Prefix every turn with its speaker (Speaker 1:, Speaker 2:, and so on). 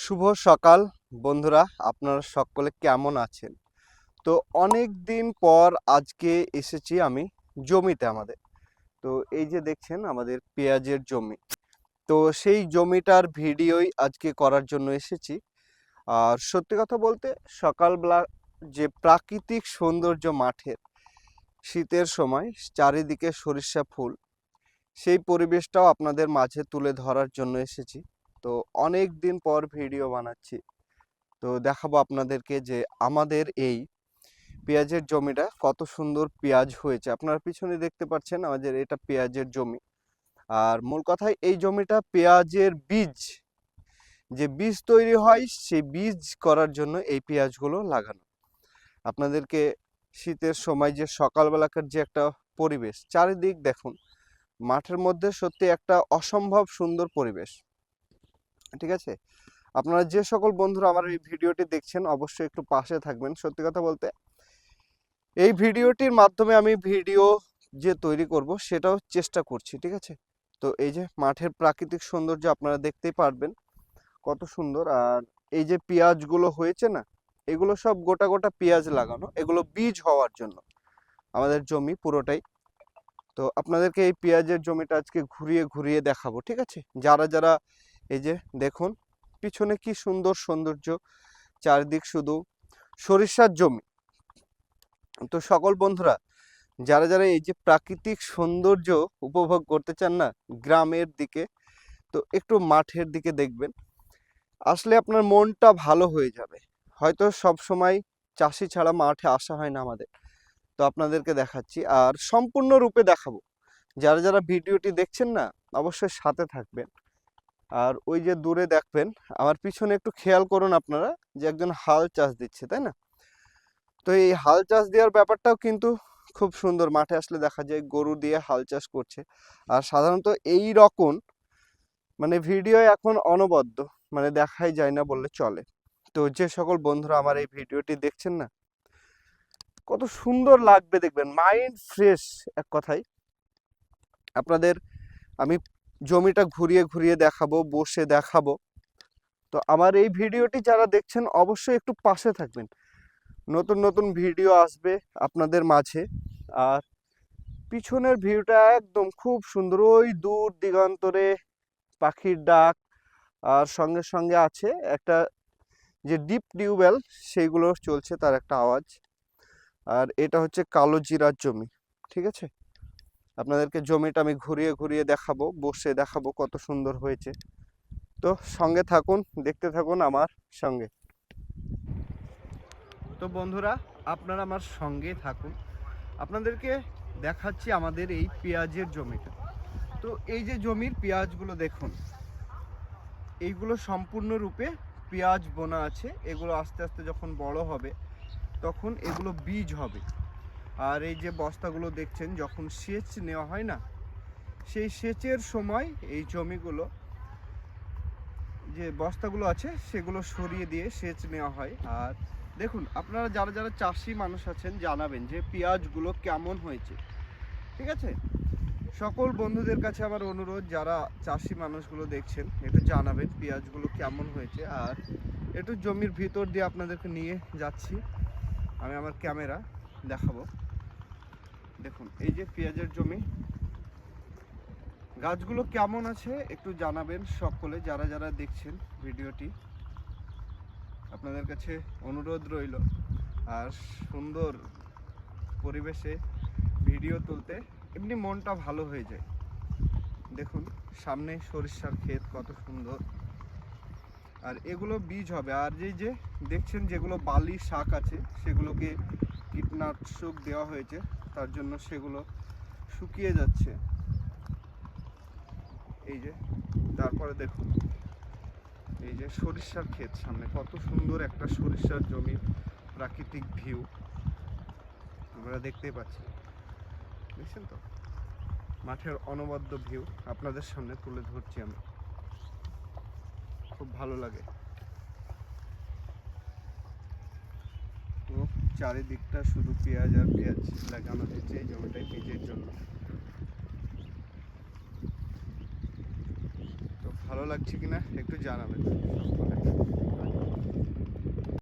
Speaker 1: শুভ সকাল বন্ধুরা, আপনারা সকলে কেমন আছেন? তো অনেক দিন পর আজকে এসেছি আমি জমিতে আমাদের। তো এই যে দেখছেন আমাদের পেঁয়াজের জমি। তো সেই জমিটার ভিডিওই আজকে করার জন্য এসেছি। আর সত্যি কথা বলতে সকালবেলা যে প্রাকৃতিক সৌন্দর্য মাঠের, শীতের সময় চারিদিকে সরিষা ফুল, সেই পরিবেশটাও আপনাদের মাঝে তুলে ধরার জন্য এসেছি। তো অনেক দিন পর ভিডিও বানাচ্ছি। তো দেখাবো আপনাদেরকে যে আমাদের এই পেঁয়াজের জমিটা কত সুন্দর পেঁয়াজ হয়েছে। আপনারা পিছনে দেখতে পাচ্ছেন আমাদের এটা পেঁয়াজের জমি। আর মূল কথায় এই জমিটা পেঁয়াজের বীজ, যে বীজ তৈরি হয় সেই বীজ করার জন্য এই পেঁয়াজগুলো লাগানো। আপনাদেরকে শীতের সময় যে সকালবেলাকার যে একটা পরিবেশ, চারিদিক দেখুন, মাঠের মধ্যে সত্যি একটা অসম্ভব সুন্দর পরিবেশ। ঠিক আছে, আপনারা যে সকল বন্ধুরা আমার এই ভিডিওটি দেখছেন অবশ্যই একটু পাশে থাকবেন। সত্যি কথা বলতে এই ভিডিওটির মাধ্যমে আমি ভিডিও যে তৈরি করব সেটাও চেষ্টা করছি। ঠিক আছে, তো এই যে মাঠের প্রাকৃতিক সৌন্দর্য আপনারা দেখতেই পারবেন কত সুন্দর। আর এই যে পেঁয়াজগুলো হয়েছে না, এগুলো সব গোটা গোটা পেঁয়াজ লাগানো, এগুলো বীজ হওয়ার জন্য আমাদের জমি পুরোটাই। তো আপনাদেরকে এই পেঁয়াজের জমিটা আজকে ঘুরিয়ে ঘুরিয়ে দেখাবো। ঠিক আছে, যারা যারা এই যে দেখুন পিছনে কি সুন্দর সৌন্দর্য, চারিদিক শুধু সরিষার জমি। তো সকল বন্ধুরা যারা যারা এই যে প্রাকৃতিক সৌন্দর্য উপভোগ করতে চান না গ্রামের দিকে, তো একটু মাঠের দিকে দেখবেন, আসলে আপনার মনটা ভালো হয়ে যাবে। হয়তো সব সময় চাষি ছাড়া মাঠে আসা হয় না আমাদের। তো আপনাদেরকে দেখাচ্ছি আর সম্পূর্ণরূপে দেখাবো। যারা যারা ভিডিওটি দেখছেন না অবশ্যই সাথে থাকবেন। আর ওই যে দূরে দেখবেন আমার পিছনে একটু খেয়াল করুন আপনারা, যে একজন হাল চাষ দিচ্ছে, তাই না? তো এই হাল চাষ দেওয়ার ব্যাপারটাও কিন্তু খুব সুন্দর। মাঠে আসলে দেখা যায় গরু দিয়ে হাল চাষ করছে। আর সাধারণত এই রকম মানে ভিডিও এখন অনবদ্য, মানে দেখাই যায় না বললে চলে। তো যে সকল বন্ধুরা আমার এই ভিডিওটি দেখছেন না, কত সুন্দর লাগবে দেখবেন, মাইন্ড ফ্রেশ। এক কথায় আপনাদের আমি জমিটা ঘুরিয়ে ঘুরিয়ে দেখাবো, বসে দেখাবো। তো আমার এই ভিডিওটি যারা দেখছেন অবশ্যই একটু পাশে থাকবেন। নতুন নতুন ভিডিও আসবে আপনাদের মাঝে। আর পিছনের ভিউটা একদম খুব সুন্দর, ওই দূর দিগন্তরে পাখির ডাক, আর সঙ্গে সঙ্গে আছে একটা যে ডিপ টিউবওয়েল সেইগুলো চলছে তার একটা আওয়াজ। আর এটা হচ্ছে কালো জিরার জমি। ঠিক আছে, আপনাদেরকে জমিটা আমি ঘুরিয়ে ঘুরিয়ে দেখাবো, বসে দেখাবো কত সুন্দর হয়েছে। তো সঙ্গে থাকুন, দেখতে থাকুন আমার সঙ্গে। তো বন্ধুরা আপনারা আমার সঙ্গে থাকুন, আপনাদেরকে দেখাচ্ছি আমাদের এই পেঁয়াজের জমিটা। তো এই যে জমির পেঁয়াজগুলো দেখুন, এইগুলো সম্পূর্ণরূপে পেঁয়াজ বোনা আছে। এগুলো আস্তে আস্তে যখন বড় হবে তখন এগুলো বীজ হবে। আর এই যে বস্তাগুলো দেখছেন, যখন সেচ নেওয়া হয় না, সেই সেচের সময় এই জমিগুলো যে বস্তাগুলো আছে সেগুলো সরিয়ে দিয়ে সেচ নেওয়া হয়। আর দেখুন আপনারা যারা যারা চাষি মানুষ আছেন জানাবেন যে পেঁয়াজগুলো কেমন হয়েছে। ঠিক আছে, সকল বন্ধুদের কাছে আমার অনুরোধ, যারা চাষি মানুষগুলো দেখছেন একটু জানাবেন পেঁয়াজগুলো কেমন হয়েছে। আর একটু জমির ভিতর দিয়ে আপনাদেরকে নিয়ে যাচ্ছি, আমি আমার ক্যামেরা দেখাবো। দেখুন এই যে পেঁয়াজের জমি, গাছগুলো কেমন আছে একটু জানাবেন সকলে যারা যারা দেখছেন ভিডিওটি। আপনাদের কাছে অনুরোধ রইল। আর সুন্দর পরিবেশে ভিডিও তুলতে এমনি মনটা ভালো হয়ে যায়। দেখুন সামনে সরিষার ক্ষেত কত সুন্দর। আর এগুলো বীজ হবে। আর যে দেখছেন যেগুলো বালি শাক আছে সেগুলোকে কীটনাশক দেওয়া হয়েছে, তার জন্য সেগুলো শুকিয়ে যাচ্ছে। এই যে তারপরে দেখুন এই যে সরিষার ক্ষেত, সামনে কত সুন্দর একটা সরিষার জমির প্রাকৃতিক ভিউ আমরা দেখতেই পাচ্ছি। দেখছেন তো, মাঠের অনবদ্য ভিউ আপনাদের সামনে তুলে ধরছি আমি, খুব ভালো লাগে। তো চারিদিকটা শুধু পেঁয়াজ আর পেঁয়াজ লাগানো হয়েছে এই জমিটায় বীজের জন্য। তো ভালো লাগছে কিনা একটু জানাবেন।